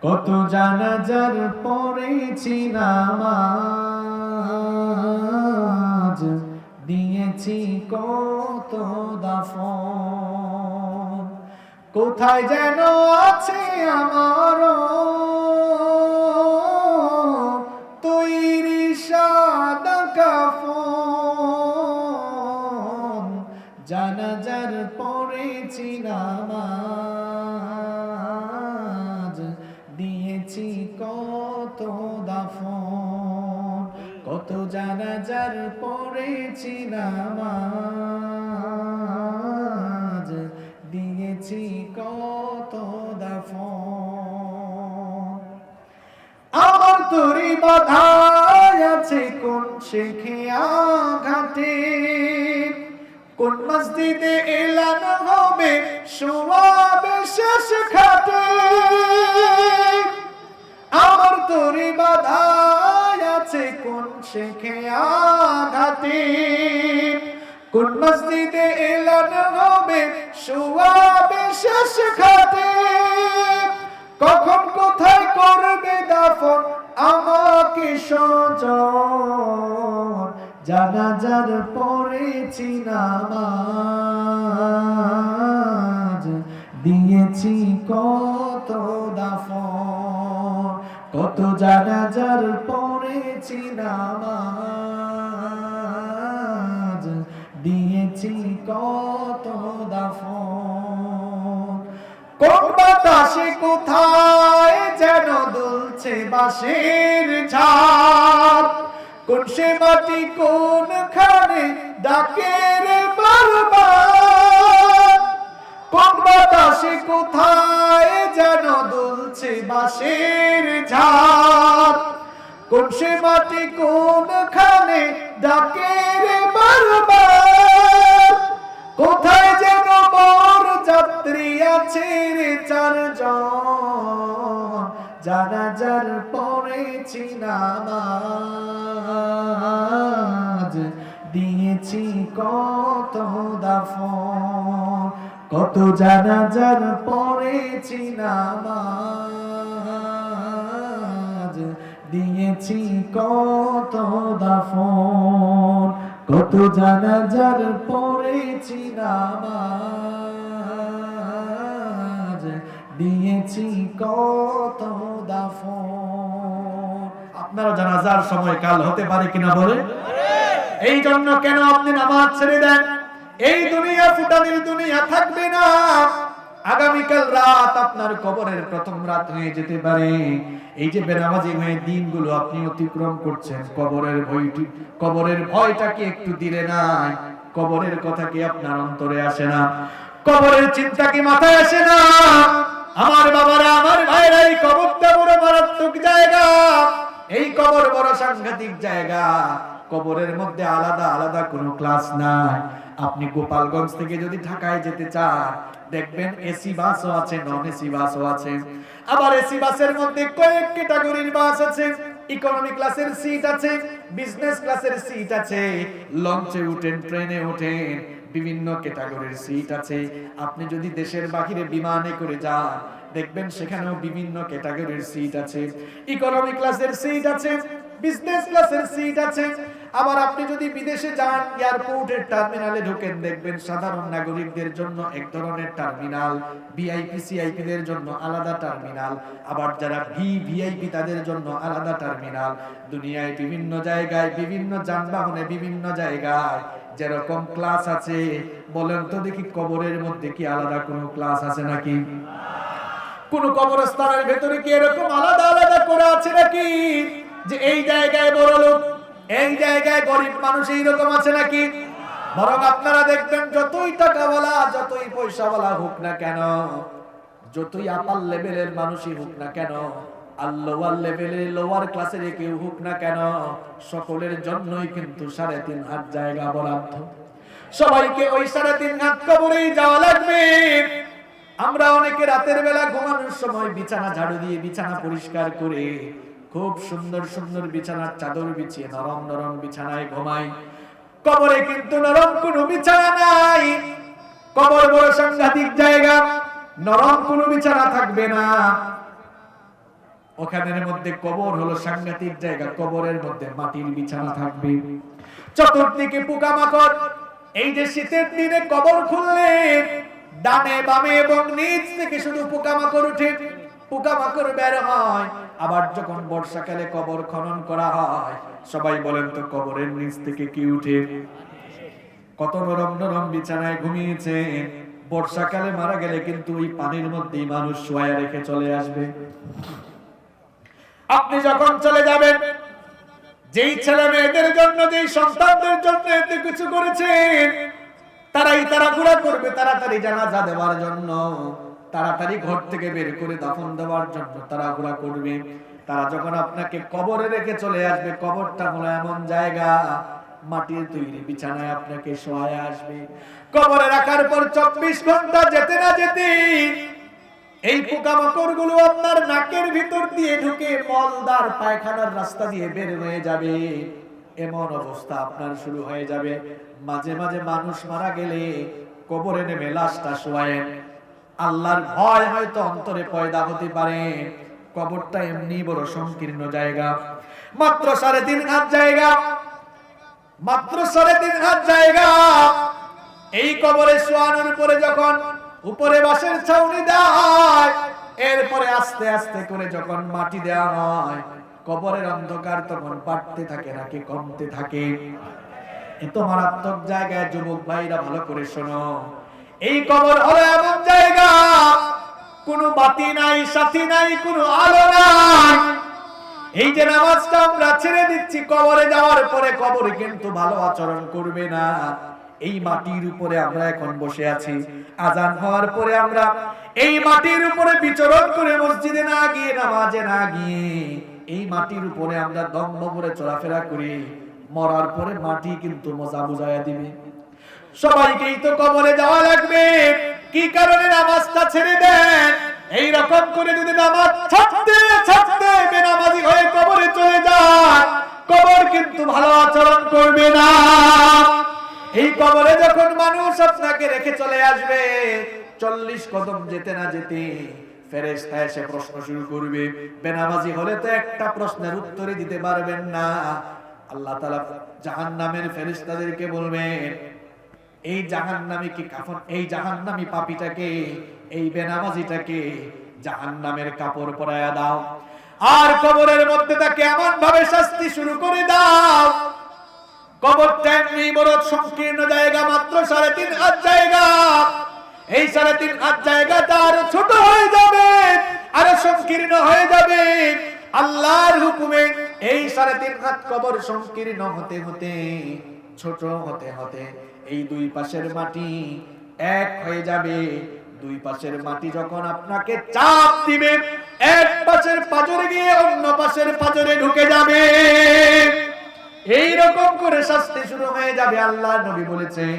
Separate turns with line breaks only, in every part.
কত জানাজার পড়েছি নামাজ, দিয়েছি কত দাফন। কোথায় যেন আছে আমার তৈরি সাদা কাফন, জানাজার পড়েছি নামাজ, দিয়েছি কত দাফন। কত জানাজার পড়েছি নামাজ, দিয়েছি কত দাফন। আমার তরি বাধায় আছে কোন শেখিয়া ঘাটে, কোন মসজিদে এলান হবে সোয়াবে শেষ খাটে। আমার তরি বাধায় আছে কোন শেখিয়া ঘাটে, কোন মসজিদে এলান হবে সোয়াবে শেষ খাটে। কখন কোথায় করবে দাফন আমাকে সজন, জানাজার পড়েছি নামাজ, দিয়েছি কত দাফন। কত জানাজার পড়েছি নামাজ, দিয়েছি কত দাফন। কোন বাতাসে কোথায় যেন দুলছে বাঁশের ঝাড়, কোন সে মাটি কোনখানে ডাকে রে বারবার। কোন বাতাসে কোথায় যেন দুলছে বাঁশের ঝাড়, কোন সে মাটি কোনখানে ডাকে রে বারবার। কোথায় যেন বর যাত্রী আছে রে চারজন, জানাজার পড়েছি নামাজ, দিয়েছি কত দাফন। কত জানাজার পড়েছি নামাজ, দিয়েছি কত দাফন। কত জানাজার পড়েছি নামাজ, দিয়েছি কত দাফন। আপনারা জানাজার সময় কাল হতে পারে কিনা বলে? এই জন্য কেন আপনি নামাজ ছেড়ে দেন? এই দুনিয়া ফুটানির দুনিয়া থাকবে না। আগামীকাল রাত আপনার কবরের প্রথম রাত হয়ে যেতে পারে। এই যে বেনামাজি হয়ে দিনগুলো আপনি অতিক্রম করছেন, কবরের ভয়টা কি একটু দিলে না? কবরের কথা কি আপনার অন্তরে আসে না? কবরের চিন্তা কি মাথায় আসে না? আমার বাবারা, আমার ভাইরা, এই কবরটা বড় মারাত্মক জায়গা। এই কবর বড় সাংঘাতিক জায়গা। কবরের মধ্যে আলাদা আলাদা কোনো ক্লাস নাই। আপনি গোপালগঞ্জ থেকে যদি ঢাকায় যেতে চান, দেখবেন এসি বাসও আছে, নন এসি বাসও আছে। আবার এসি বাসের মধ্যে কয়েক ক্যাটাগরির বাস আছে। ইকোনমি ক্লাসের সিট আছে, বিজনেস ক্লাসের সিট আছে, লঞ্চে উঠেন, ট্রেনে ওঠেন, বিভিন্ন ক্যাটাগরির সিট আছে। আপনি যদি দেশের বাহিরে বিমানে করে যান, দেখবেন সেখানেও বিভিন্ন ক্যাটাগরির সিট আছে। ইকোনমি ক্লাসের সিট আছে, বিজনেস ক্লাসের সিট আছে। আবার আপনি যদি বিদেশে যান, এয়ারপোর্টের টার্মিনালে ঢোকেন, দেখবেন সাধারণ নাগরিকদের জন্য এক ধরনের টার্মিনাল, ভিআইপি সিআইপি দের জন্য আলাদা টার্মিনাল, আবার যারা ভিআইপি তাদের জন্য আলাদা টার্মিনাল। দুনিয়ায় বিভিন্ন জায়গায়, বিভিন্ন যানবাহনে, বিভিন্ন জায়গায় যেরকম ক্লাস আছে, বলেন তো দেখি কবরের মধ্যে কি আলাদা কোনো ক্লাস আছে নাকি? কোন কবরস্থানের ভেতরে কি এরকম আলাদা আলাদা করে আছে নাকি? যে এই জায়গায় বড় লোক, এই জায়গায় গরিব মানুষ, এইরকম আছে নাকি? বরং আপনারা দেখবেন যতই টাকাওয়ালা, যতই পয়সাওয়ালা হোক না কেন, যতই আপার লেভেলের মানুষই হোক না কেন, আর লোয়ার লেভেলের, লোয়ার ক্লাসের কেউ হোক না কেন, সকলের জন্যই কিন্তু 3.5 হাত জায়গা বরাদ্দ। সবাইকে ওই 3.5 হাত কবরেই যাওয়া লাগবে। আমরা অনেকে রাতের বেলা ঘুমানোর সময় বিছানা ঝাড়ু দিয়ে বিছানা পরিষ্কার করে খুব সুন্দর সুন্দর বিছানার চাদর বিছিয়ে নরম নরম বিছানায় ঘুমাই। কবরে কিন্তু নরম কোনো বিছানা নাই। কবর বড় সাংঘাতিক জায়গা, নরম কোনো বিছানা থাকবে না। ওখানের মধ্যে কবর হলো সাংঘাতিক জায়গা, কবরের মধ্যে মাটির বিছানা থাকবে, চতুর্দিকে পোকামাকড়। এই যে শীতের দিনে কবর খুললে ডানে বামে এবং নিচ থেকে শুধু পোকামাকড় উঠে, পোকামাকড় বের হয়। আবার যখন বর্ষাকালে কবর খনন করা হয়, সবাই বলেন তো কবরের নিচ থেকে কি উঠে? কত নরম নরম বিছানায় ঘুমিয়েছে। বর্ষাকালে মারা গেলে কিন্তু ওই পানির মধ্যেই মানুষ শোয়া রেখে চলে আসবে। আপনি যখন চলে যাবেন, যেই ছেলে মেয়েদের জন্য, যেই সন্তানদের জন্য এত কিছু করেছেন, তারাই তাড়াহুড়া করবে তাড়াতাড়ি জানাজা দেওয়ার জন্য, তাড়াতাড়ি ঘর থেকে বের করে দাফন দেওয়ার জন্য তাড়াহুড়া করবে। তারা যখন আপনাকে কবরে রেখে চলে আসবে, কবরটা হলো এমন জায়গা, মাটির তৈরি বিছানায় আপনাকে শোয়ায় আসবে। কবরে রাখার পর 24 ঘন্টা যেতে না যেতে এই পোকামাকড় গুলো আপনার নাকের ভিতর দিয়ে ঢুকে মলদার পায়খানার রাস্তা দিয়ে বের হয়ে যাবে। এমন অবস্থা আপনার শুরু হয়ে যাবে। মাঝে মাঝে মানুষ মারা গেলে কবরে নেমে লাশটা শোয়ায়েন, আল্লাহর ভয় হয়তো অন্তরে পয়দা হতে পারে। কবরটা এমনি বড় সংকীর্ণ জায়গা, মাত্র 3.5 হাত জায়গা, মাত্র 3.5 হাত জায়গা। এই কবরে শোয়ানোর পরে যখন উপরে বাঁশের ছাউনি দেওয়া হয়, এরপরে আস্তে আস্তে করে যখন মাটি দেওয়া হয়, কবরের অন্ধকার তখন বাড়তে থাকে নাকি কমতে থাকে? এত মারাত্মক জায়গায় যুবক ভাইরা ভালো করে শোনো, এই কবর হলো এমন জায়গা, কোনো বাতি নাই, সাথী নাই, কোনো আলো নাই। এই যে নামাজটা আমরা ছেড়ে দিচ্ছি কবরে যাওয়ার পরে, কবরে কিন্তু ভালো আচরণ করবে না। এই মাটির উপরে আমরা এখন বসে আছি, আজান হওয়ার পরে আমরা এই মাটির উপরে বিচরণ করে মসজিদে না গিয়ে, নামাজে না গিয়ে, এই মাটির উপরে আমরা দম ভরে চলাফেরা করি। মরার পরে মাটি কিন্তু মজা বুঝাইয়া দিবে। সবাইকেই তো কবরে যাওয়া লাগবে, কি কারণে নামাজটা ছেড়ে দেন? এই রকম করে যদি নামাজ ছাড়তে ছাড়তে বেনামাজি হয়ে কবরে চলে যায়, কবর কিন্তু ভালো আচরণ করবে না। এই কবরে যখন মানুষ আপনাকে রেখে চলে আসবে, 40 কদম যেতে না যেতে ফেরেশতা এসে প্রশ্ন শুরু করবে। বেনামাজি হলে তো একটা প্রশ্নের উত্তরই দিতে পারবেন না। আল্লাহ তাআলা জাহান্নামের ফেরেশতাদেরকে বলবেন, এই জাহান্নামী কি কাফন, এই জাহান্নামী পাপীটাকে, এই বেনামাজিটাকে জাহান্নামের কাপড় পরায়া দাও, আর কবরের মধ্যে তাকে এমন ভাবে শাস্তি শুরু করে দাও। কবরটা এমনি বড় সংকীর্ণ জায়গা, মাত্র 3.5 হাত জায়গা। এই 3.5 হাত জায়গাটা আরো ছোট হয়ে যাবে, আরো সংকীর্ণ হয়ে যাবে আল্লাহর হুকুমে। এই 3.5 হাত কবর সংকীর্ণ হতে হতে, ছোট হতে হতে এই দুই পাশের মাটি এক হয়ে যাবে। দুই পাশের মাটি যখন আপনাকে চাপ দিবে, এক পাশের পাঁজরে গিয়ে অন্য পাশের পাঁজরে ঢুকে যাবে। এই রকম করে শাস্তি শুরু হয়ে যাবে। আল্লাহর নবী বলেছেন,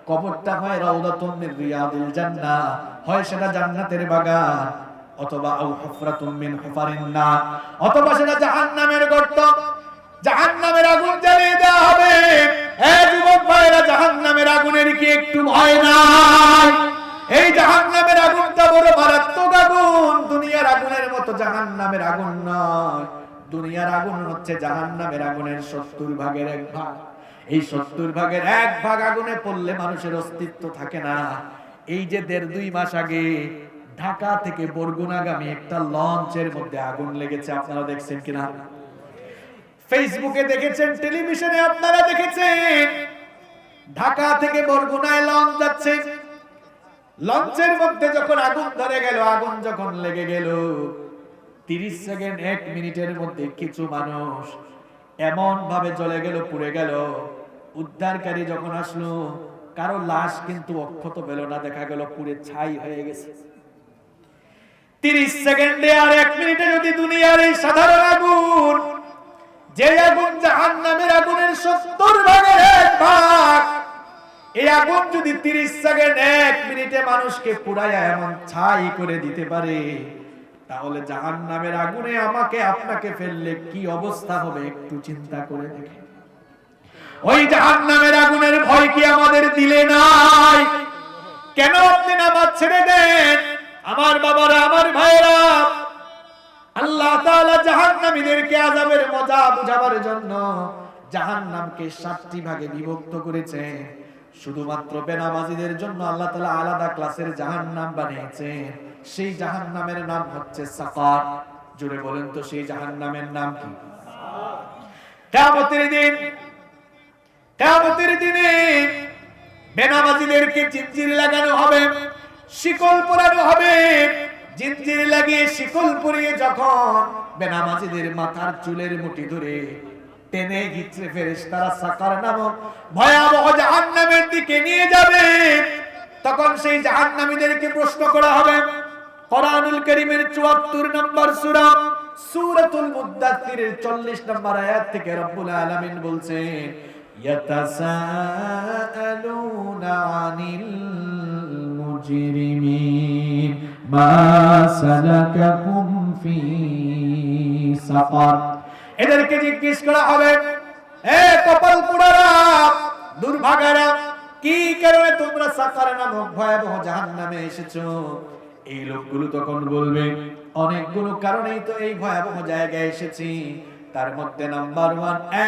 কবরটা হয় রাউদাতুন মিন রিয়াদিল জান্নাহ, হয় সেটা জান্নাতের বাগান, অথবা আও হুফরাতুম মিন হুফারিন নার, অথবা সেটা জাহান্নামের গর্ত, জাহান্নামের আগুন জ্বালিয়ে দেওয়া হবে। এই যুবক ভাইরা, জাহান্নামের আগুনের কি একটু ভয় নাই? এই জাহান্নামের আগুনটা বড় মারাত্মক আগুন, দুনিয়ার আগুনের মতো জাহান্নামের আগুন নয়। দুনিয়ার আগুন হচ্ছে জাহান্নামের আগুনের 70 ভাগের 1 ভাগ। এই 70 ভাগের 1 ভাগ আগুনে পড়লে মানুষের অস্তিত্ব থাকে না। এই যে 1.5-2 মাস আগে ঢাকা থেকে বরগুনাগামী একটা লঞ্চের মধ্যে আগুন লেগেছে, আপনারা দেখছেন কিনা? ফেসবুকে দেখেছেন, টেলিভিশনে আপনারা দেখেছেন। ঢাকা থেকে বরগুনায় লঞ্চ যাচ্ছে, লঞ্চের মধ্যে যখন আগুন ধরে গেল, আগুন যখন লেগে গেল, 30 সেকেন্ড 1 মিনিটের মধ্যে কিছু মানুষ এমন ভাবে জ্বলে গেল, পুড়ে গেল। উদ্ধারকারী যখন আসলো, কারো লাশ কিন্তু অক্ষত পেল না, দেখা গেল পুড়ে ছাই হয়ে গেছে। 30 সেকেন্ডে আর 1 মিনিটে যদি দুনিয়ার এই সাধারণ আগুন, যে আগুন জাহান্নামের আগুনের 70 ভাগের 1 ভাগ, এই আগুন যদি 30 সেকেন্ড 1 মিনিটে মানুষকে পুড়ায়া এমন ছাই করে দিতে পারে, তাহলে জাহান্নামের আগুনে আমাকে আপনাকে ফেললে কি অবস্থা হবে একটু চিন্তা করে দেখেন। ওই জাহান্নামের আগুনের ভয় কি আমাদের দিলে নাই? কেন আপনি নামাজ ছেড়ে দেন? আমার বাবারা, আমার ভাইরা, আল্লাহ তাআলা জাহান্নামীদেরকে আযাবের মজা বুঝাবার জন্য জাহান্নামকে 7টি ভাগে বিভক্ত করেছেন। শুধুমাত্র বেনামাজিদের জন্য আল্লাহ তাআলা আলাদা ক্লাসের জাহান্নাম বানিয়েছেন। সেই জাহান্নামের নাম হচ্ছে সাকার। জোরে বলেন তো সেই জাহান্নামের নাম কি? কিয়ামতের দিনে বেনামাজিদেরকে জিনজির লাগানো হবে, শিকল পরানো হবে। জিনজির লাগিয়ে শিকল পরিয়ে যখন বেনামাজিদের মাথার চুলের মুঠি ধরে টেনে হিচড়ে ফেরেশতারা সাকার নামক ভয়াবহ জাহান্নামের দিকে নিয়ে যাবে, তখন সেই জাহান্নামীদেরকে প্রশ্ন করা হবে। কোরআনুল কারীমের ৭৪ নম্বর সূরা সূরাতুল মুদ্দাথিরের ৪০ নম্বর আয়াত থেকে রব্বুল আলামিন বলছেন, ইয়াতাসাআলুনা আনিল মুজরিমিন মা সালাকাকুম ফি সাকার। এদেরকে জিজ্ঞেস করা হবে, এ কপাল পোড়ারা, দুর্ভাগারা, কি কারণে তোমরা সাকার নামক ভয়াবহ জাহান্নামে এসেছো? এই লোকগুলো তখন বলবে, অনেকগুলো কারণেই তো এই ভয়াবহ জায়গায় এসেছি। তার মধ্যে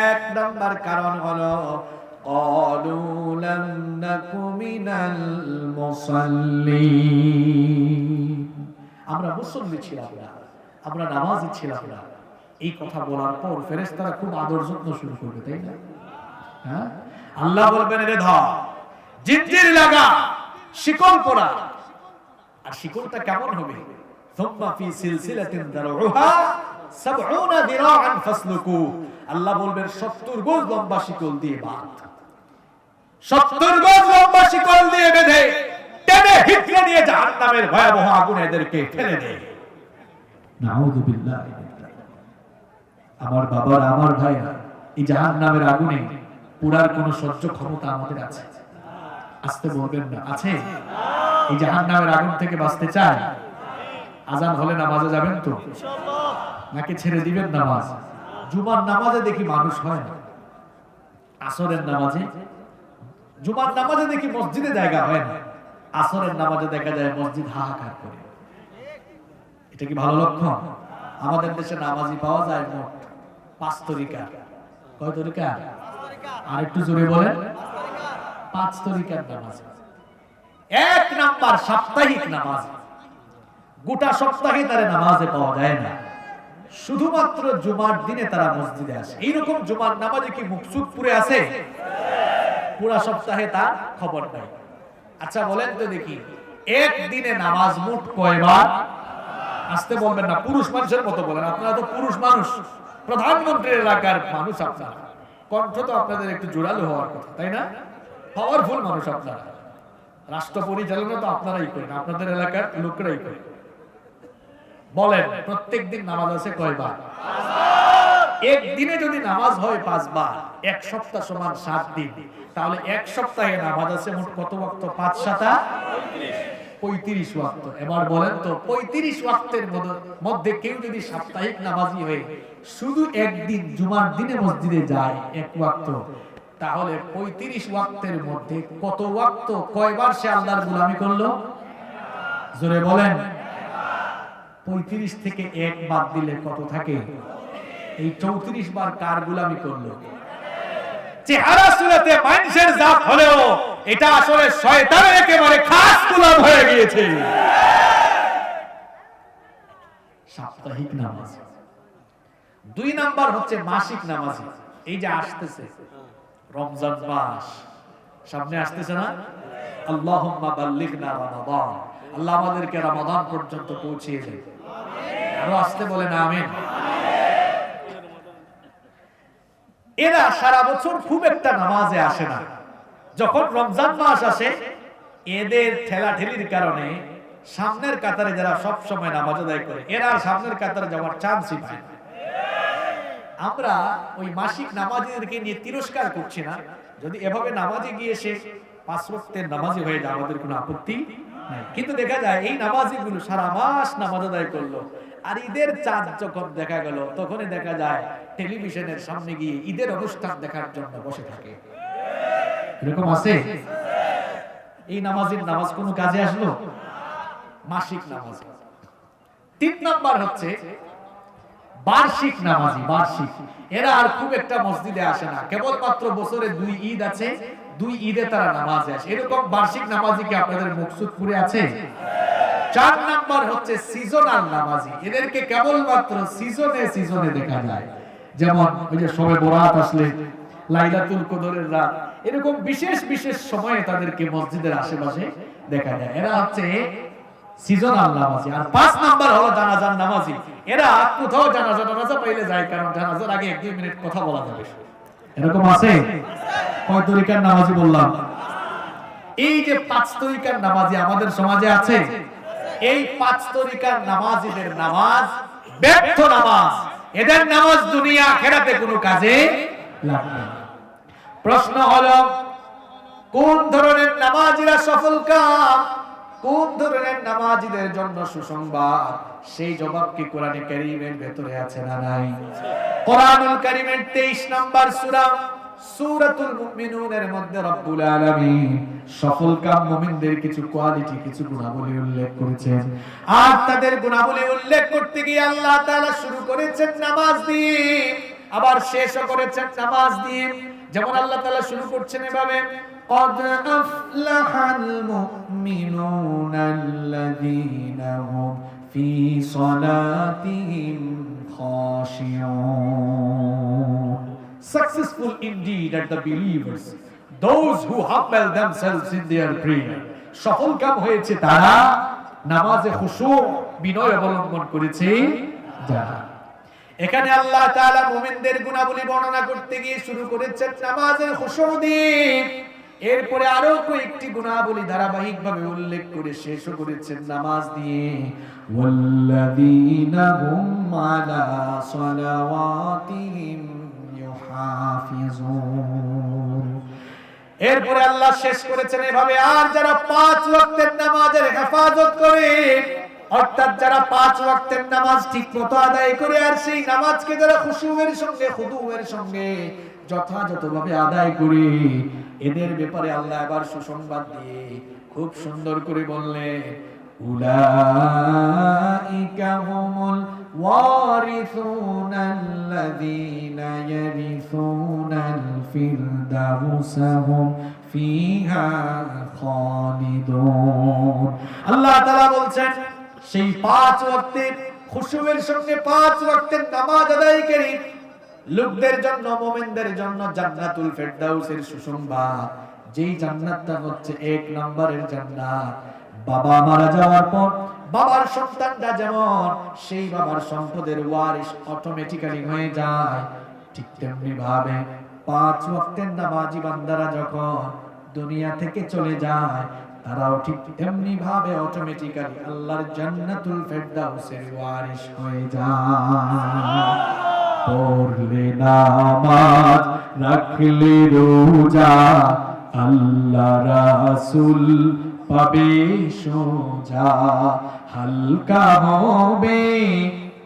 এক নাম্বার কারণ হলো ক্বালু লাম নাকু মিনাল মুসাল্লিন, আমরা মুসল্লি ছিলাম না, আমরা নামাজি ছিলাম না। এই কথা বলার পর ফেরেশতারা খুব আদর যত্ন শুরু করবে, তাই না? হ্যাঁ, আল্লাহ বলবেন, রে ধর, জিনজির লাগা, শিকল পরা। আর শিকলটা কেমন হবে? সুম্মা ফি সিলসিলাতিন দারউহা ৭০ দিরাআন ফাসলুকু। আল্লাহ বলবেন ৭০ গজ লম্বা শিকল দিয়ে বাঁধ, ৭০ গজ লম্বা শিকল দিয়ে বেঁধে টেনে হিচড়ে নিয়ে জাহান্নামের ভয়াবহ আগুনে এদেরকে ফেলে দে। নাউযু বিল্লাহি। আমার বাবার, আমার ভাইরা, এই জাহান্নামের আগুনে পুরার কোন সহ্য ক্ষমতা আমাদের আছে? আসতে বলবেন না, আছে? এই জাহান্নামের আগুন থেকে বাঁচতে চায়? আজান হলে নামাজে যাবেন তো নাকি ছেড়ে দিবেন নামাজ? জুমার নামাজে দেখি মানুষ হয় না, আসরের নামাজে, জুমার নামাজে দেখি মসজিদে জায়গা হয় না, আসরের নামাজে দেখা যায় মসজিদ হাহাকার করে। এটা কি ভালো লক্ষণ? আমাদের দেশে নামাজি পাওয়া যায় মোট 5 তরিকা। কয় তরিকা? আর একটু জোরে বলেন। 5 তরিকার নামাজ। 1 নাম্বার সাপ্তাহিক নামাজ। গোটা সপ্তাহে তারা নামাজে পাওয়া যায় না, শুধুমাত্র জুমার দিনে তারা মসজিদে আসে। এইরকম জুমার নামাজে কি মুকসুদপুরে আছে? পুরা সপ্তাহে তার খবর নাই। আচ্ছা বলেন তো দেখি, একদিনে নামাজ মোট কয়বার? আসতে বলবেন না, পুরুষ মানুষের মতো বলেন। আপনারা তো পুরুষ মানুষ, প্রধানমন্ত্রীর এলাকার মানুষ, আপনারা কণ্ঠ তো আপনাদের একটু জোরালো হওয়ার কথা, তাই না? পাওয়ারফুল মানুষ আপনারা, রাষ্ট্র পরিচালনা তো আপনারাই করেন, আপনাদের এলাকার লোকরাই করে। বলেন প্রত্যেকদিন নামাজ আছে কয়বার? 5বার। একদিনে যদি নামাজ হয় 5 বার, 1 সপ্তাহ সমান 7 দিন, তাহলে 1 সপ্তাহে নামাজ আছে মোট কত ওয়াক্ত? 5 7 35 ওয়াক্ত। এবার বলেন তো 35 ওয়াক্তের মধ্যে কেউ যদি সাপ্তাহিক নামাজি হয়ে শুধু একদিন জুমার দিনে মসজিদে যায় 1 ওয়াক্ত, তাহলে 35 ওয়াক্তের মধ্যে কত ওয়াক্ত, কয়বার সে আল্লাহর গোলামি করলো? জোরে বলেন। 35 থেকে 1 বাদ দিলে কত থাকে? এই 34 বার কার গোলামি করলো? চেহারা সুরতে মানুষের জাত হলেও এটা আসলে শয়তানের একেবারে খাস গোলাম হয়ে গিয়েছে। সাপ্তাহিক নামাজ। 2 নাম্বার হচ্ছে মাসিক নামাজ। এই যে আসতেছে রমজান মাস, সামনে আসতেছে না? আল্লাহুম্মা বাল্লিগনা রমাদান, আল্লাহ আমাদেরকে রমাদান পর্যন্ত পৌঁছিয়ে দেন। আরো আসতে বলেন আমিন। এরা সারা বছর খুব একটা নামাজে আসে না, যখন রমজান মাস আসে এদের ঠেলাঠেলির কারণে সামনের কাতারে যারা সব সময় নামাজ আদায় করে, এরা সামনের কাতারে যাওয়ার চান্সই পায় না। আমরা ওই মাসিক নামাজীদেরকে নিয়ে তিরস্কার করছি না। যদি এভাবে নামাজে গিয়ে সে 5 ওয়াক্তের নামাজি হয়ে যায়, আমাদের কোনো আপত্তি নাই। কিন্তু দেখা যায় এই নামাজিগুলো সারা মাস নামাজ আদায় করলো, আর ঈদের চাঁদ যখন দেখা গেল তখনই দেখা যায় টেলিভিশনের সামনে গিয়ে ঈদের অনুষ্ঠান দেখার জন্য বসে থাকে। এরকম আছে? এই নামাজের নামাজ কোনো কাজে আসলো? মাসিক নামাজ। 3 নাম্বার হচ্ছে বার্ষিক নামাজি, বার্ষিক। এরা আর খুব একটা মসজিদে আসে না, কেবলমাত্র বছরে 2 ঈদ আছে, 2 ঈদে তারা নামাজে আসে। এরকম বার্ষিক নামাজি কি আপনাদের মকসুদপুরে আছে? 4 নাম্বার হচ্ছে সিজনাল নামাজি। এদেরকে কেবলমাত্র সিজনে দেখা যায়। যেমন ওই যে শবে বরাত আসলে, লাইলাতুল কদরের রাত, এরকম বিশেষ বিশেষ সময়ে তাদেরকে মসজিদের আশেপাশে দেখা যায়। এরা হচ্ছে সিজনাল নামাজি। আর 5 নাম্বার হলো জানাজার নামাজি। এরা কোথাও জানাজা পাইলে যায়, কারণ জানাজার আগে 1-2 মিনিট কথা বলা যাবে। এরকম আছে? কয় তরিকার নামাজি বললাম? এই যে 5 তরিকার নামাজি আমাদের সমাজে আছে। এই 5 তরিকার নামাজিদের নামাজ ব্যর্থ নামাজ। এদের নামাজ দুনিয়া আখিরাতে কোনো কাজে লাগবে না। প্রশ্ন হলো, কোন ধরনের নামাজিরা সফল কাম, কোন ধরনের নামাজিদের জন্য সুসংবাদ? সেই জবাব কি কোরআনে কারীমের ভেতরে আছে না নাই? কোরআনুল কারীমের 23 নম্বর সূরা সূরাতুল মুমিনুনের মধ্যে রব্বুল আলামিন সফল কাম মুমিনদের কিছু কোয়ালিটি, কিছু গুণাবলী উল্লেখ করেছেন। আর তাদের গুণাবলী উল্লেখ করতে গিয়ে আল্লাহ তাআলা শুরু করেছেন নামাজ দিয়ে, আবার শেষও করেছেন নামাজ দিয়ে। যেমন আল্লাহ তাআলা শুরু করছেন এভাবে, قد أفلح المؤمنون الذين هم في صلاتهم خاشعون. Successful indeed are the believers, those who humble themselves in their prayer. সফল কাম হয়েছে তারা নামাজে খুশু বিনয় অবলম্বন করেছে যারা। এখানে আল্লাহ তাআলা মুমিনদের গুণাবলী বর্ণনা করতে গিয়ে শুরু করেছেন নামাজের খুশু দিয়ে। এরপরে আরো কয়েকটি গুণাবলী ধারাবাহিকভাবে উল্লেখ করে শেষও করেছেন নামাজ দিয়ে। ওয়াল্লাযীনা হুম আলা সালাওয়াতিহিম ইউহাফিজুন। এরপরে আল্লাহ শেষ করেছেন এভাবে, আর যারা 5 ওয়াক্তের নামাজের হেফাজত করে, অর্থাৎ যারা 5 ওয়াক্তের নামাজ ঠিকমতো আদায় করে, আর সেই নামাজকে যারা খুশুয়ের সঙ্গে, খুদুয়ের সঙ্গে যথাযথভাবে আদায় করে, এদের ব্যাপারে আল্লাহ আবার সুসংবাদ দিয়ে খুব সুন্দর করে বললেন, উলাইকা হুমুল ওয়ারিসুনাল্লাযীনা ইয়ারিসুনাল ফিরদাউসা হুম ফিহা খালিদুন। আল্লাহ তাআলা বলছেন, সেই 5 ওয়াক্তের খুশুয়ের সঙ্গে 5 ওয়াক্তের নামাজ আদায়কারী লোকদের জন্য, মুমিনদের জন্য জান্নাতুল ফিরদাউসের সুসংবাদ। যেই জান্নাতটা হচ্ছে 1 নম্বরের জান্নাত। বাবা মারা যাওয়ার পর বাবার সন্তানরা যেমন সেই বাবার সম্পদের ওয়ারিস অটোমেটিক্যালি হয়ে যায়, ঠিক তেমনি ভাবে 5 ওয়াক্তের নামাজি বান্দারা যখন দুনিয়া থেকে চলে যায়, তারাও ঠিক তেমনি ভাবে অটোমেটিক্যালি আল্লাহর জান্নাতুল ফিরদাউসের ওয়ারিস হয়ে যায়। পড়লে নামাজ, রাখলে রোজা, আল্লাহ রাসূল পাবে সোজা, হালকা হবে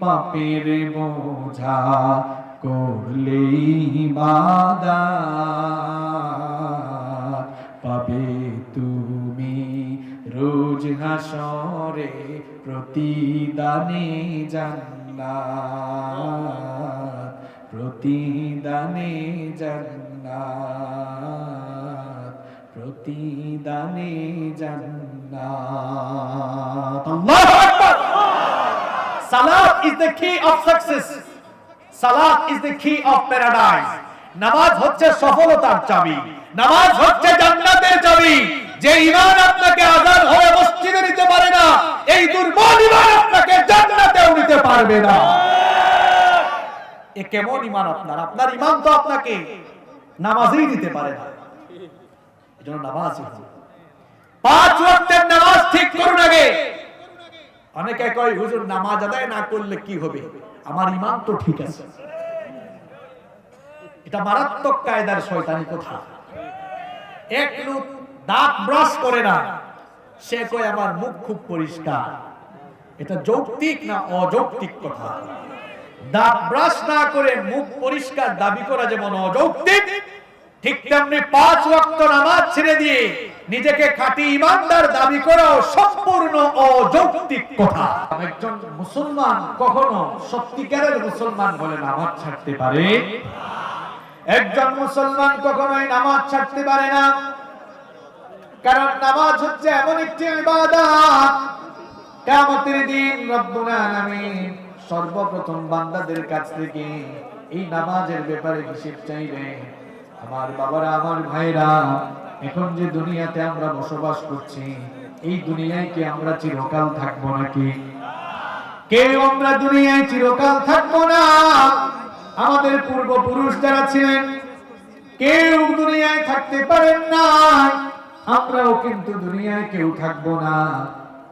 পাপের বোঝা, করলে ইবাদত পাবে তুমি রোজ হাসরে প্রতিদানে জান্নাত, প্রতিদানে জান্নাত, প্রতিদানে জান্নাত। আল্লাহু আকবার। Salat is the key of success. Salat is the key of paradise. নামাজ হচ্ছে সফলতার চাবি, নামাজ হচ্ছে জান্নাতের চাবি। যে ঈমান আপনাকে আযান হয়ে মসজিদে নিতে পারে না, এই দুর্বল ঈমান আপনাকে জান্নাতেও নিতে পারবে না। এ কেমন ঈমান আপনার? আপনার ঈমান তো আপনাকে নামাজই দিতে পারে না। এজন্য নামাজ 5 ওয়াক্তের নামাজ ঠিক করুন আগে। অনেকে কয়, হুজুর নামাজ আদায় না করলে কি হবে? আমার ঈমান তো ঠিক আছে। এটা মারাত্মক কায়দার শয়তানি কথা। এক লোক দাঁত ব্রাশ করে না, সে কয় আমার মুখ খুব পরিষ্কার। এটা যৌক্তিক না অযৌক্তিক কথা? দাঁত ব্রাশ না করে মুখ পরিষ্কার দাবি করা যেমন অযৌক্তিক, ঠিক তেমনি 5 ওয়াক্ত নামাজ ছেড়ে দিয়ে নিজেকে খাঁটি ইমানদার দাবি করা সম্পূর্ণ অযৌক্তিক কথা। একজন মুসলমান কখনো সত্যিকারের মুসলমান বলে নামাজ ছাড়তে পারে? একজন মুসলমান কখনোই নামাজ ছাড়তে পারে না, কারণ নামাজ হচ্ছে এমন একটি ইবাদত, কিয়ামতের দিন রব্বুল আলামিন সর্বপ্রথম বান্দাদের কাছ থেকে এই নামাজের ব্যাপারে হিসাব চাইবে। আমার বাবারা, আমার ভাইরা, এখন যে দুনিয়াতে আমরা বসবাস করছি, এই দুনিয়ায় কি আমরা চিরকাল থাকবো নাকি? কেউ আমরা দুনিয়ায় চিরকাল থাকবো না। আমাদের পূর্বপুরুষ যারা ছিলেন কেউ দুনিয়ায় থাকতে পারেন না, আমরাও কিন্তু দুনিয়ায় কেউ থাকবো না।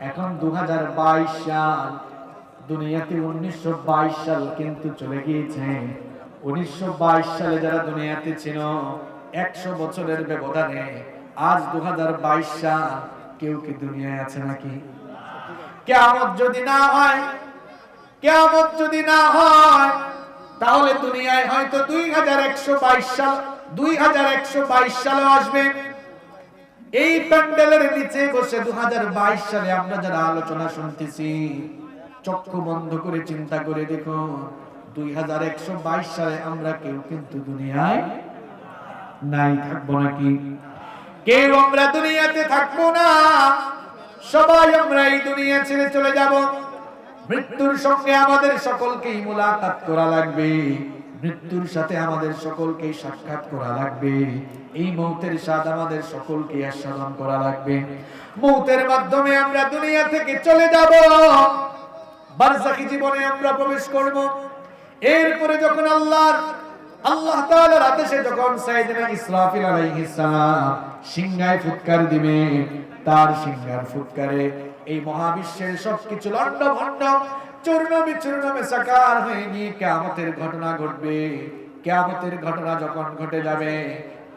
এখন 2022 সাল, দুনিয়াতে 1922 সাল কিন্তু চলে গিয়েছে। 1922 সালে যারা দুনিয়াতে ছিল, 100 বছরের ব্যবধানে আজ 2022 সাল, কেউ কি দুনিয়ায় আছে নাকি? কিয়ামত যদি না হয়, কিয়ামত যদি না হয়, তাহলে দুনিয়ায় হয়তো 2122 সাল, 2122 সালে আসবে। এই প্যান্ডেলের নিচে বসে 2022 সালে আমরা যারা আলোচনা শুনতেছি, চক্ষু বন্ধ করে চিন্তা করে দেখো, 2122 সালে আমরা কেউ কিন্তু দুনিয়ায় নাই, থাকবো নাকি? কেউ আমরা দুনিয়াতে থাকবো না, সবাই আমরা এই দুনিয়া ছেড়ে চলে যাব। মৃত্যুর সঙ্গে আমাদের সকলকেই মুলাকাত করা লাগবে, মৃত্যুর সাথে আমাদের সকলকে সাক্ষাৎ করা লাগবে। এই মৌতের স্বাদ আমাদের সকলকে আস্বাদন করা লাগবে। মৌতের মাধ্যমে আমরা দুনিয়া থেকে চলে যাব, বারজাখী জীবনে আমরা প্রবেশ করব। এরপরে যখন আল্লাহ তাআলার আদেশে যখন সাইয়েদনা ইসরাফিল আলাইহিস সালাম সিংহায় ফুৎকার দিবে, তার সিংহার ফুৎকারে এই মহাবিশ্বের সবকিছু লন্ডভন্ড চূর্ণ বিচূর্ণ মেসাকার হয়ে গিয়ে কিয়ামতের ঘটনা ঘটবে। কিয়ামতের ঘটনা যখন ঘটে যাবে,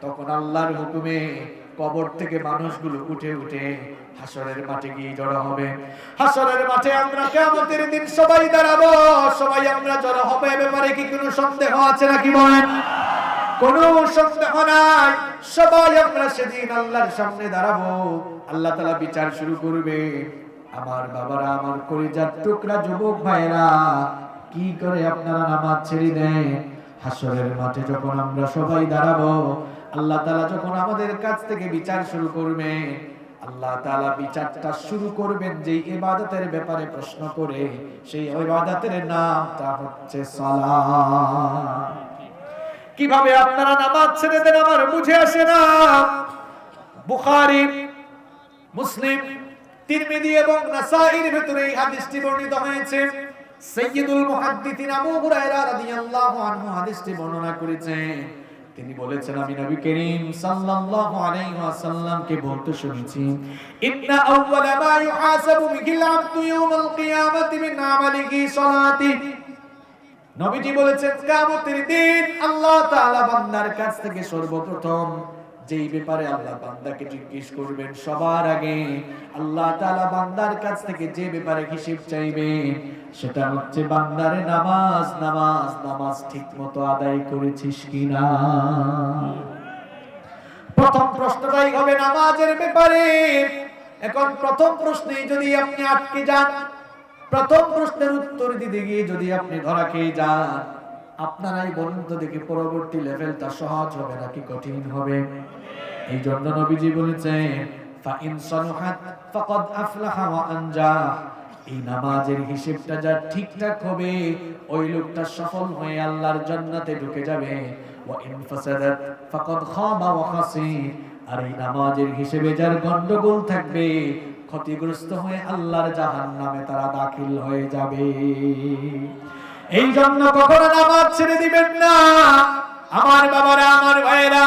তখন আল্লাহর হুকুমে কবর থেকে মানুষগুলো উঠে উঠে হাসরের মাঠে গিয়ে জড়ো হবে। হাসরের মাঠে আমরা কিয়ামতের দিন সবাই দাঁড়াবো, সবাই আমরা জড়ো হবে। এ ব্যাপারে কি কোনো সন্দেহ আছে নাকি বলেন? কোনো সন্দেহ নাই। সবাই আমরা সেদিন আল্লাহর সামনে দাঁড়াবো, আল্লাহ তাআলা বিচার শুরু করবে। আমার বাবারা, আমার কলিজার টুকরা যুবক ভাইরা, কি করে আপনারা নামাজ ছেড়ে দেন? হাসরের মাঠে যখন আমরা সবাই দাঁড়াবো, আল্লাহ তাআলা যখন আমাদের কাছ থেকে বিচার শুরু করবে, আল্লাহ তাআলা বিচারটা শুরু করবেন যেই ইবাদতের ব্যাপারে প্রশ্ন করে, সেই ইবাদতের নামটা হচ্ছে সালাত। কিভাবে আপনারা নামাজ ছেড়ে দেন আমার বুঝে আসে না। বুখারী, মুসলিম, তিরমিজি এবং নাসাঈর ভিতরে এই হাদিসটি বর্ণিত হয়েছে। সাইয়্যিদুল মুহাদ্দিসিন আবু হুরায়রা রাদিয়াল্লাহু আনহু হাদিসটি বর্ণনা করেছেন। তিনি বলেছেন, আমি নবী করিম সাল্লাল্লাহু আলাইহি ওয়াসাল্লামকে বলতে শুনেছি, ইন্না আউওয়ালা মা ইউহাসাবু বিহিল আবদু ইয়াউমাল কিয়ামাতি মিন আমালিহি সালাতি। নবীজি বলেছেন, কিয়ামতের দিন আল্লাহ তাআলা বান্দার কাছ থেকে সর্বপ্রথম যেই ব্যাপারে আল্লাহ বান্দাকে জিজ্ঞেস করবেন, সবার আগে আল্লাহ তাআলা বান্দার কাছ থেকে যে ব্যাপারে হিসাব চাইবে, সেটা হচ্ছে বান্দারে নামাজ ঠিকমতো আদায় করেছিস কিনা। প্রথম প্রশ্নটাই হবে নামাজের ব্যাপারে। এখন প্রথম প্রশ্নেই যদি আপনি আটকে যান, প্রথম প্রশ্নের উত্তর দিতে গিয়ে যদি আপনি ধরা খেয়ে যান, আপনারাই বলুন তো দেখি পরবর্তী লেভেলটা সহজ হবে নাকি কঠিন হবে? এই জন্য নবীজি বলেছেন, ফাইন সালাহাত ফাকাদ আফলাহা ওয়া আনজা। এই নামাজের হিসাবটা যা ঠিকঠাক হবে, ওই লোকটা সফল হয়ে আল্লাহর জান্নাতে ঢুকে যাবে। ওয়া ইন ফাসাদাত ফাকাদ খাবা ওয়া খাসির। আর এই নামাজের হিসেবে যার গন্ডগোল থাকবে, ক্ষতিগ্রস্ত হয়ে আল্লাহর জাহান্নামে তারা দাখিল হয়ে যাবে। এই জন্য কখনো নামাজ ছেড়ে দিবেন না আমার বাবারা, আমার ভাইয়েরা।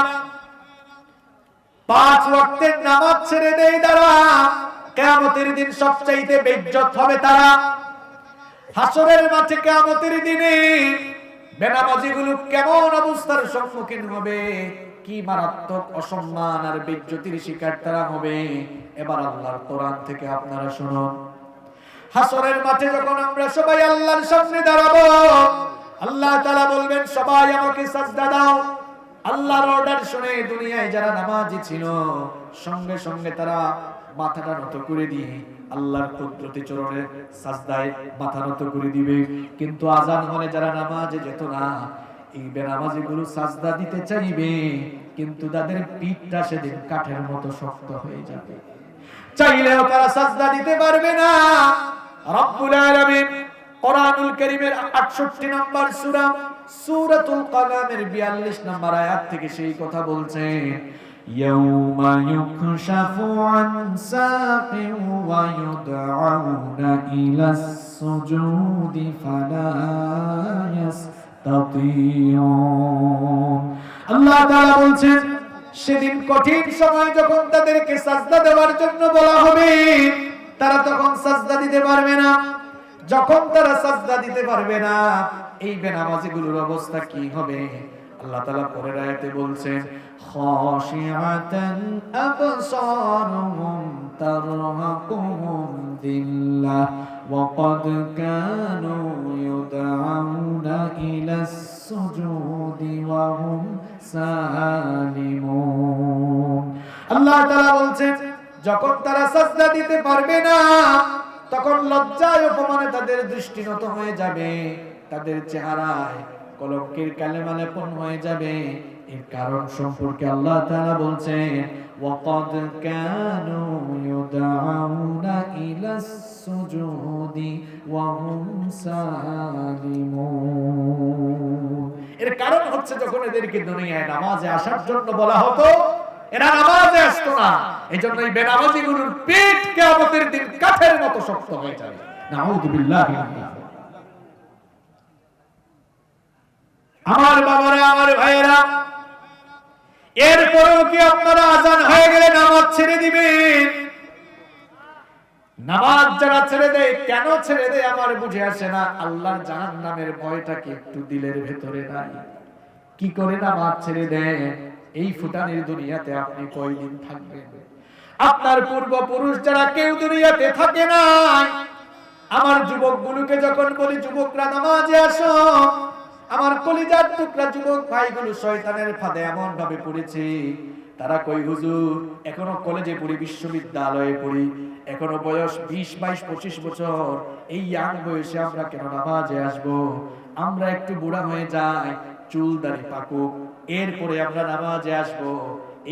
5 ওয়াক্তের নামাজ ছেড়ে দেয় তারা, কিয়ামতের দিন সবচাইতে বেইজ্জত হবে তারা। হাসরের মাঠে কিয়ামতের দিনে বেনামাজিগুলো কেমন অবস্থার সম্মুখীন হবে, কি মারাত্মক অসম্মান আর বেইজ্জতির শিকার তারা হবে। এবার আল্লাহর কোরআন থেকে আপনারা শুনুন। হাসরের মাঠে যখন আমরা সবাই আল্লাহর সামনে দাঁড়াবো, আল্লাহ তাআলা বলবেন, সবাই আমাকে সাজদা দাও। আল্লাহর অর্ডার শুনে দুনিয়ায় যারা নামাজি ছিল সঙ্গে সঙ্গে তারা মাথাটা নত করে দিয়ে আল্লাহর কুদরতি চরণে সাজদায় মাথা নত করে দিবে। কিন্তু আজান হলে যারা নামাজে যেত না, এই বেনামাজিগুলো সাজদা দিতে চাইবে, কিন্তু তাদের পিঠটা সেদিন কাঠের মতো শক্ত হয়ে যাবে, চাইলেও তারা সাজদা দিতে পারবে না। রব্বুল আলামিন কোরআনুল কারীমের 68 নম্বর সূরা সূরাতুল কলামের 42 নম্বর আয়াত থেকে সেই কথা বলছেন, ইয়াউমা ইউকশাফু আন সাকিন ওয়া ইউদআউনা ইলাস সুজুদি ফালা ইয়াসতাতিউন। আল্লাহ তাআলা বলছেন, সেদিন কঠিন সময় যখন তাদেরকে সাজদা দেওয়ার জন্য বলা হবে, তারা তখন সাজদা দিতে পারবে না। যখন তারা সাজদা দিতে পারবে না, এই বেনামাজিগুলোর অবস্থা কি হবে? আল্লাহ তাআলা পরের আয়াতে বলছেন, খাশিআতান আবসারুহুম তারহাকুহুম দিল্লাহ ওয়া ক্বাদ কানু ইউদআউনা ইলাস সুজুদি ওয়া হুম সালিমুন। আল্লাহ তাআলা বলছেন, যখন তারা সাজদা দিতে পারবে না, তখন লজ্জায় অপমানে তাদের দৃষ্টি নত হয়ে যাবে, তাদের চেহারায় কলঙ্কের কালেমা লেপন হয়ে যাবে। এর কারণ সম্পর্কে আল্লাহ তাআলা বলছেন, ওয়াকাদ কানু ইউদআউনা ইলাস সুজুদি ওয়া হুম সালিমুন। এর কারণ হচ্ছে, যখন এদেরকে দুনিয়ায় নামাজে আসার জন্য বলা হতো, এরা নামাজে আসতো না। এজন্য এই বেনামাজিগুলোর পেট কিয়ামতের দিন কাঠের মতো শক্ত হয়ে যাবে। নাউযুবিল্লাহি। আমার বাবারা, আমার ভাইয়েরা, এরপরেও কি আপনারা আজান হয়ে গেলে নামাজ ছেড়ে দিবেন? নামাজ যারা ছেড়ে দেয়, কেন ছেড়ে দেয় আমার বুঝে আসে না। আল্লাহর জাহান্নামের ভয়টা কি একটু দিলের ভেতরে নাই? কি করে নামাজ ছেড়ে দেয়? এই ফুটানির দুনিয়াতে আপনি কয়দিন থাকবেন? আপনার পূর্বপুরুষ যারা কেউ দুনিয়াতে থাকে না, আমার যুবকগুলোকে যখন বলি, যুবকরা নামাজে আসো, আমার কলিজার টুকরা যুবক ভাইগুলো শয়তানের ফাঁদে এমন ভাবে পড়েছে, তারা কই হুজুর এখনো কলেজে পড়ি, বিশ্ববিদ্যালয়ে পড়ি, এখনো বয়স 20, 22, 25 বছর, এই ইয়াং বয়সে আমরা কেন নামাজে আসবো? আমরা একটু বুড়া হয়ে যাই, চুল দাড়ি পাকুক, এরপরে আমরা নামাজে আসবো।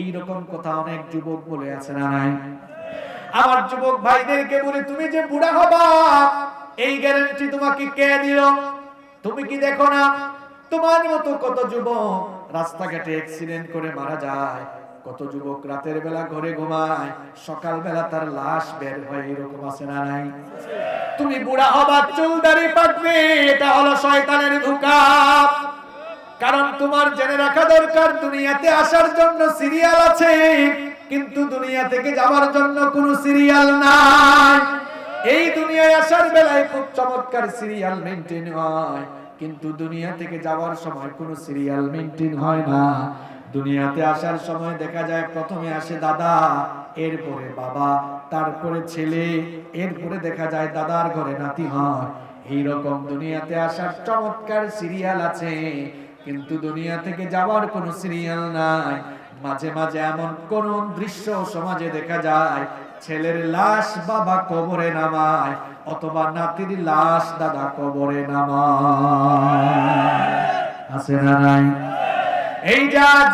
এইরকম কথা অনেক যুবক বলে আছে না নাই? আমার যুবক ভাইদেরকে বলি, তুমি যে বুড়া হবা এই গ্যারান্টি তোমাকে কে দিল? তুমি কি দেখো না তোমার মতো কত যুবক রাস্তাঘাটে অ্যাক্সিডেন্ট করে মারা যায়? কত যুবক রাতের বেলা ঘরে ঘুমায়, সকাল বেলা তার লাশ বের হয়, এরকম আছে না নাই? তুমি বুড়া হবা, চুল দাড়ি পাকবে, এটা হলো শয়তানের ধোঁকা। কারণ তোমার জেনে রাখা দরকার, দুনিয়াতে আসার জন্য সিরিয়াল আছে, কিন্তু দুনিয়া থেকে যাওয়ার জন্য কোনো সিরিয়াল নাই। এই দুনিয়ায় আসার বেলায় খুব চমৎকার সিরিয়াল মেইনটেইন হয়, কিন্তু দুনিয়া থেকে যাওয়ার সময় কোনো সিরিয়াল মেইনটেইন হয় না। দুনিয়াতে আসার সময় দেখা যায় প্রথমে আসে দাদা, এরপরে বাবা, তারপরে ছেলে, এরপরে দেখা যায় দাদার ঘরে নাতি হয়। এইরকম দুনিয়াতে আসার চমৎকার সিরিয়াল আছে, কিন্তু দুনিয়া থেকে যাওয়ার কোনো সিরিয়াল নাই। মাঝে মাঝে এমন কোন দৃশ্য সমাজে দেখা যায়, ছেলের লাশ বাবা কবরে নামায়, অথবা নাতির লাশ দাদা কবরে নামায়। আছে না নাই? এই জাজ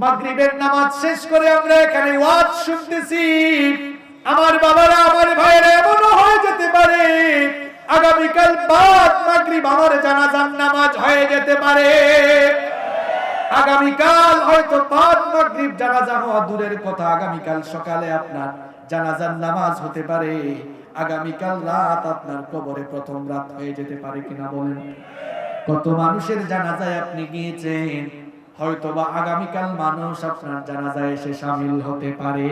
মাগরিবের নামাজ শেষ করে আমরা এখানে ওয়াজ শুনতেছি, আমার বাবারা, আমার ভাইয়েরা, এমনও হয়ে যেতে পারে আগামীকাল বাদ মাগরিব আমার জানাজার নামাজ হয়ে যেতে পারে। আগামীকাল হয়তো বাদ মাগরিব জানাজা হওয়া দূরের কথা, আগামীকাল সকালে আপনার জানাজার নামাজ হতে পারে। আগামীকাল রাত আপনার কবরে প্রথম রাত হয়ে যেতে পারে কিনা বলেন? কত মানুষের জানাজায় আপনি গিয়েছেন, হয়তোবা আগামীকাল মানুষ আপনার জানাজায় এসে শামিল হতে পারে।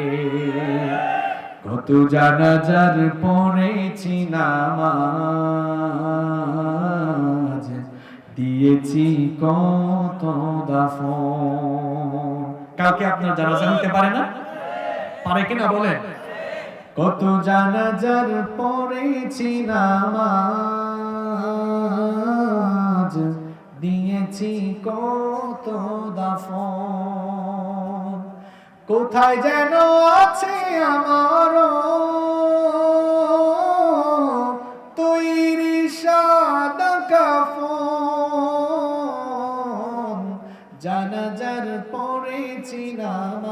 কত জানাজার পড়েছি নামাজ, দিয়েছি কত দাফন। কালকে আপনার জানাজা হতে পারে না? পারে কিনা বলেন? কত জানাজার পড়েছি নামাজ, দিয়েছি কত দাফন। কোথায় যেন আছে আমার তৈরি সাদা কাফন, জানাজার পড়েছি নামাজ,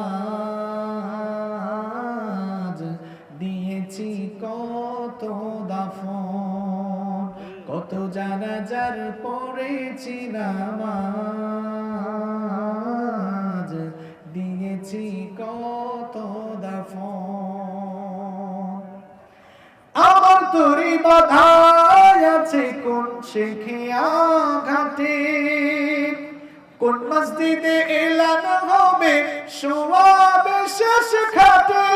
দিয়েছি কত দাফন, কত জানাজার পড়েছি নামাজ, দিয়েছি কত দাফন। আমার তরি বাধায় আছে কোন শেখে আঘাতে, কোন মসজিদে এলান হবে সোয়াবে শেষ খাটে।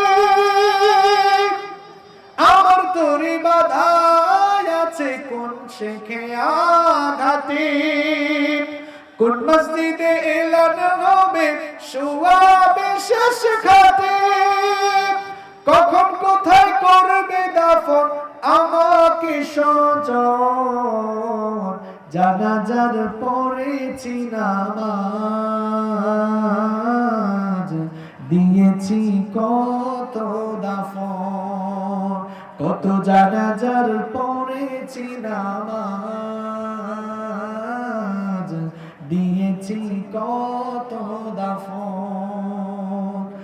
আমার তরি বাধায় আছে কোন শেখে আঘাতে, কোন মসজিদে এলান হবে সোয়াবে শেষ খাটে। কখন কোথায় করবে দাফন আমাকে সজন, জানাজার পড়েছি নামাজ, দিয়েছি কত দাফন, কত জানাজার পড়েছি নামাজ, দিয়েছি কত দাফন।